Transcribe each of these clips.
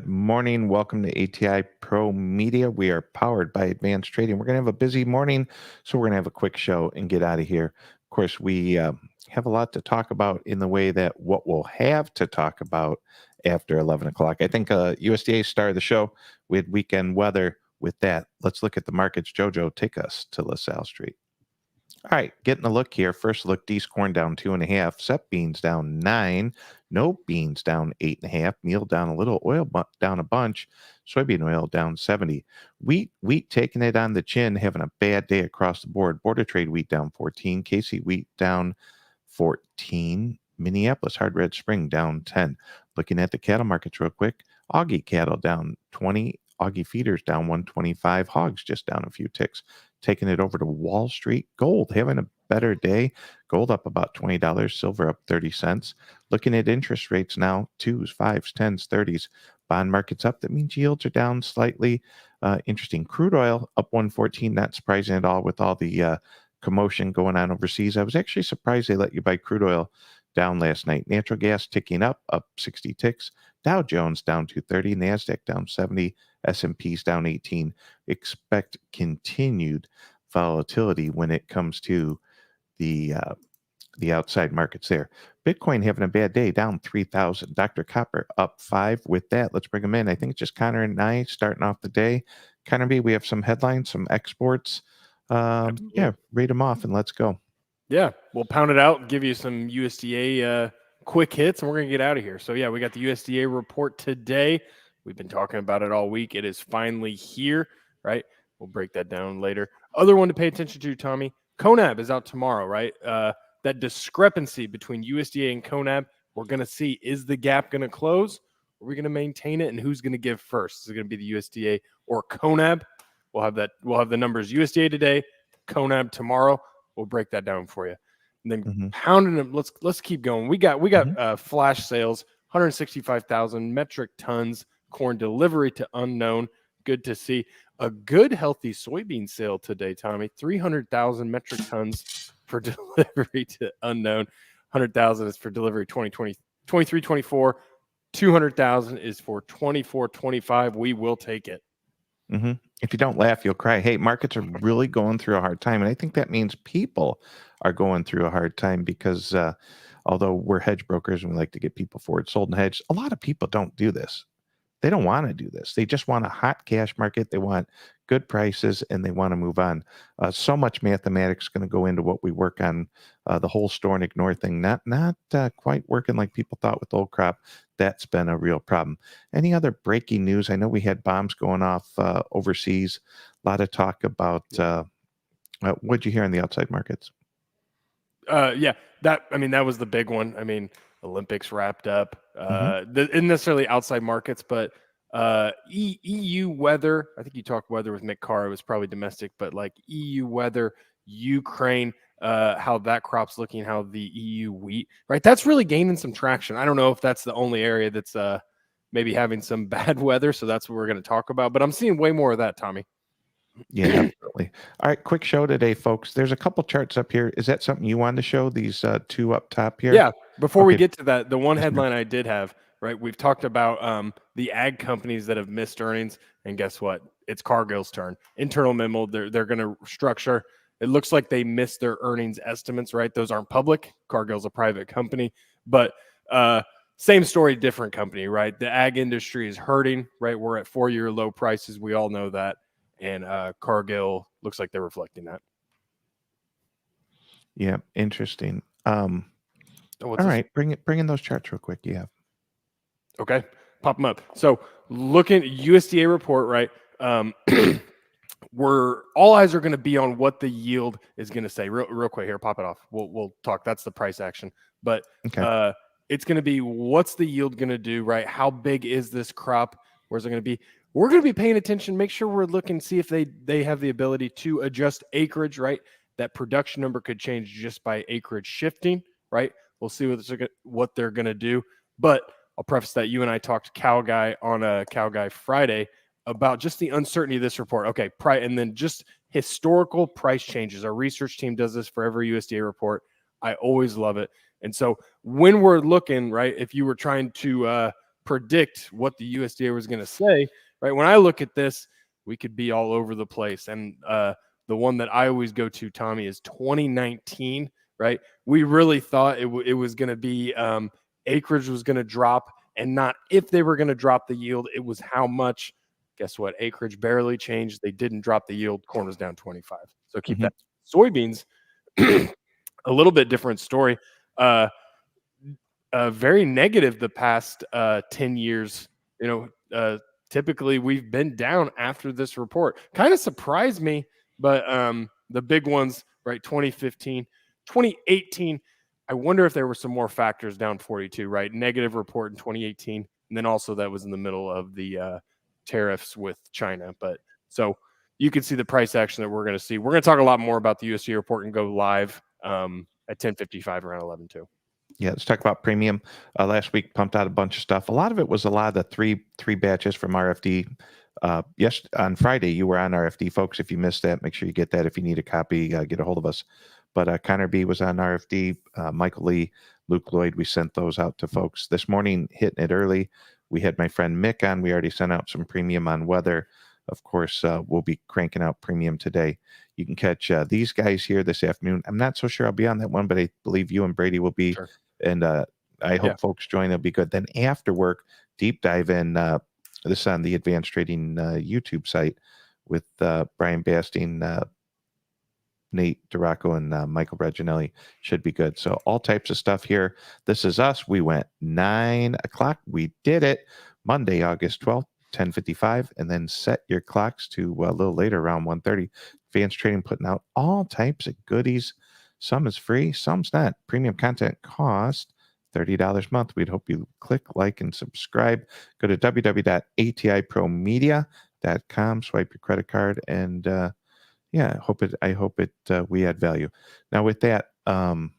Good morning. Welcome to ATI Pro Media. We are powered by Advanced Trading. We're going to have a busy morning, so we're going to have a quick show and get out of here. Of course, we have a lot to talk about in the way that what we'll have to talk about after 11 o'clock. I think USDA star of the show with weekend weather. With that, let's look at the markets. Jojo, take us to LaSalle Street. All right, getting a look here. First look, D's corn down 2.5, sep beans down 9, no beans down 8.5, meal down a little, oil down a bunch, soybean oil down 70. Wheat taking it on the chin, having a bad day across the board. Border trade wheat down 14, KC wheat down 14, Minneapolis hard red spring down 10. Looking at the cattle markets real quick, Augie cattle down 20, Augie feeders down 125, hogs just down a few ticks. Taking it over to Wall Street, gold having a better day. Gold up about $20, silver up 30 cents. Looking at interest rates now, 2s, 5s, 10s, 30s. Bond market's up. That means yields are down slightly. Interesting. Crude oil up 114. Not surprising at all with all the commotion going on overseas. I was actually surprised they let you buy crude oil down last night. Natural gas ticking up 60 ticks. Dow Jones down 230. NASDAQ down 70. S&P's down 18. Expect continued volatility when it comes to the outside markets there. Bitcoin having a bad day, down 3,000. Dr. Copper up 5. With that, let's bring them in. I think it's just Connor and I starting off the day. Connor B, we have some headlines, some exports. Yeah, read them off and let's go. Yeah, we'll pound it out and give you some USDA quick hits, and we're going to get out of here. So, yeah, we got the USDA report today. We've been talking about it all week. It is finally here, right? We'll break that down later. Other one to pay attention to, Tommy, CONAB is out tomorrow, right? That discrepancy between USDA and CONAB, we're going to see, is the gap going to close? Are we going to maintain it? And who's going to give first? Is it going to be the USDA or CONAB? We'll have that. We'll have the numbers USDA today, CONAB tomorrow. We'll break that down for you. And then pounding them. Let's keep going. We got flash sales, 165,000 metric tons. Corn delivery to unknown. Good to see. A good, healthy soybean sale today, Tommy. 300,000 metric tons for delivery to unknown. 100,000 is for delivery 23-24. 200,000 is for 24-25. We will take it. If you don't laugh, you'll cry. Hey, markets are really going through a hard time. And I think that means people are going through a hard time because although we're hedge brokers and we like to get people forward sold and hedged, a lot of people don't do this. They don't want to do this. They just want a hot cash market. They want good prices and they want to move on. So much mathematics going to go into what we work on, the whole store and ignore thing. Not quite working like people thought with old crop. That's been a real problem. Any other breaking news? I know we had bombs going off overseas. A lot of talk about what'd you hear on the outside markets? That was the big one. I mean, Olympics wrapped up. Isn't necessarily outside markets, but EU weather. I think you talked weather with Mick Carr. It was probably domestic, but like EU weather, Ukraine, how that crop's looking, how the EU wheat, right? That's really gaining some traction. I don't know if that's the only area that's maybe having some bad weather. So that's what we're going to talk about. But I'm seeing way more of that, Tommy. Yeah, absolutely. All right, quick show today, folks. There's a couple charts up here. Is that something you wanted to show? These two up top here? Yeah. Before we get to that, the one headline I did have, right? We've talked about the ag companies that have missed earnings, and guess what? It's Cargill's turn. Internal memo. They're going to structure. It looks like they missed their earnings estimates, right? Those aren't public. Cargill's a private company, but same story, different company, right? The ag industry is hurting, right? We're at 4-year low prices. We all know that. And Cargill looks like they're reflecting that. Yeah, interesting. All right, bring in those charts real quick. Yeah. Okay, pop them up. So looking at USDA report, right? We're all eyes are going to be on what the yield is going to say. Real quick here, pop it off. We'll talk. That's the price action, but it's going to be what's the yield going to do, right? How big is this crop? Where's it going to be? We're going to be paying attention. Make sure we're looking, see if they have the ability to adjust acreage, right? That production number could change just by acreage shifting, right? We'll see what they're going to do. But I'll preface that you and I talked to Cow Guy on a Cow Guy Friday about just the uncertainty of this report. Okay, and then just historical price changes. Our research team does this for every USDA report. I always love it. And so when we're looking, right, if you were trying to predict what the USDA was going to say, right? When I look at this, we could be all over the place. And the one that I always go to, Tommy, is 2019, right? We really thought it was going to be acreage was going to drop, and not if they were going to drop the yield, it was how much. Guess what? Acreage barely changed. They didn't drop the yield. Corn was down 25. So keep that. Soybeans, a little bit different story. Very negative the past 10 years. Typically we've been down after this report. Kind of surprised me, but the big ones, right? 2015, 2018. I wonder if there were some more factors down 42, right? Negative report in 2018. And then also that was in the middle of the tariffs with China. But so you can see the price action that we're going to see. We're going to talk a lot more about the USDA report and go live at 10:55 around 11:02. Yeah, let's talk about premium. Last week pumped out a bunch of stuff. A lot of it was a lot of the three batches from RFD. Yes, on Friday you were on RFD, folks. If you missed that, make sure you get that. If you need a copy, get a hold of us. But Connor B was on RFD. Michael Lee, Luke Lloyd, we sent those out to folks this morning, hitting it early. We had my friend Mick on. We already sent out some premium on weather. Of course, we'll be cranking out premium today. You can catch these guys here this afternoon. I'm not so sure I'll be on that one, but I believe you and Brady will be. Sure. And I hope folks join. It'll be good. Then after work, deep dive in. This is on the Advanced Trading YouTube site with Brian Basting, Nate Duraco, and Michael Reginelli. Should be good. So all types of stuff here. This is us. We went 9 o'clock. We did it Monday, August 12th, 10:55, and then set your clocks to a little later, around 1:30. Advanced Trading putting out all types of goodies. Some is free, some's not. Premium content costs $30 a month. We'd hope you click, like, and subscribe. Go to www.atipromedia.com, swipe your credit card, and I hope it we add value. Now with that, I'm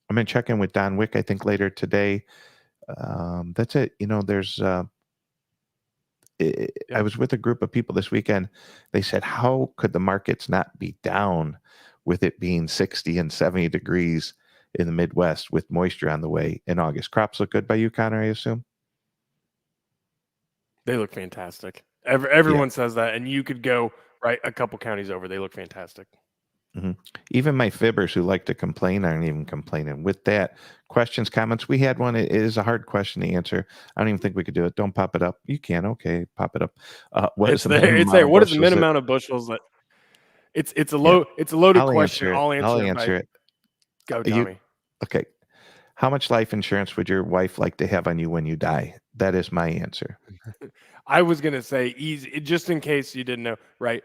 gonna check in with Don Wick, I think, later today. That's it. There's I was with a group of people this weekend. They said, how could the markets not be down with it being 60 and 70 degrees in the Midwest with moisture on the way in August? Crops look good by you, Connor, I assume? They look fantastic. Everyone says that, and you could go right a couple counties over. They look fantastic. Even my fibbers who like to complain aren't even complaining. With that, questions, comments. We had one. It is a hard question to answer. I don't even think we could do it. Don't pop it up. You can. Okay, pop it up. It's there. What is the minimum amount of bushels that? It's a loaded question. I'll answer it. Go, Tommy. Okay. How much life insurance would your wife like to have on you when you die? That is my answer. I was gonna say easy, just in case you didn't know, right?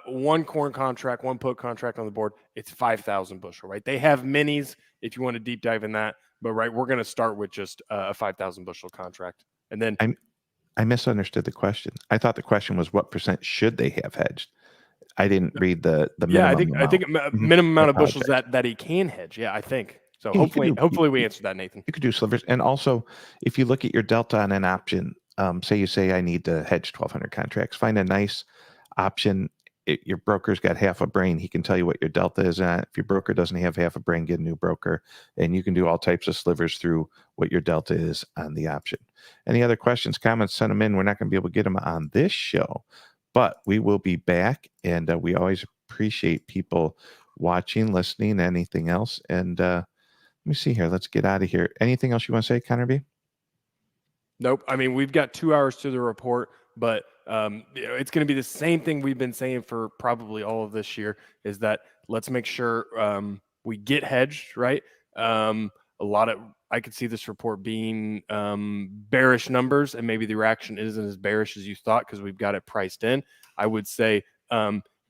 One corn contract, one put contract on the board, it's 5,000 bushel, right? They have minis if you want to deep dive in that, but right, we're going to start with just a 5,000 bushel contract. And then I misunderstood the question. I thought the question was what percent should they have hedged? I didn't read the minimum. I think minimum amount of bushels that he can hedge. Yeah, I think. So hopefully we answered that, Nathan. You could do slivers. And also, if you look at your delta on an option, say I need to hedge 1,200 contracts, find a nice option. Your broker's got half a brain. He can tell you what your delta is at. If your broker doesn't have half a brain, get a new broker. And you can do all types of slivers through what your delta is on the option. Any other questions, comments, send them in. We're not going to be able to get them on this show, but we will be back. And we always appreciate people watching, listening, anything else. And let me see here. Let's get out of here. Anything else you want to say, Connor B? Nope. I mean, we've got 2 hours to the report, but it's going to be the same thing we've been saying for probably all of this year, is that let's make sure we get hedged, right? I could see this report being bearish numbers, and maybe the reaction isn't as bearish as you thought because we've got it priced in. I would say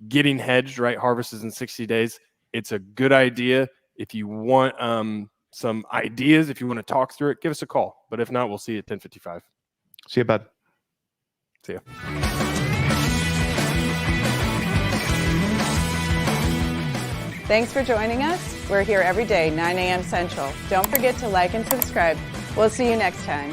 getting hedged, right? Harvest is in 60 days. It's a good idea. If you want some ideas, if you want to talk through it, give us a call. But if not, we'll see you at 10:55. See you, bud. See ya. Thanks for joining us. We're here every day, 9 a.m. Central. Don't forget to like and subscribe. We'll see you next time.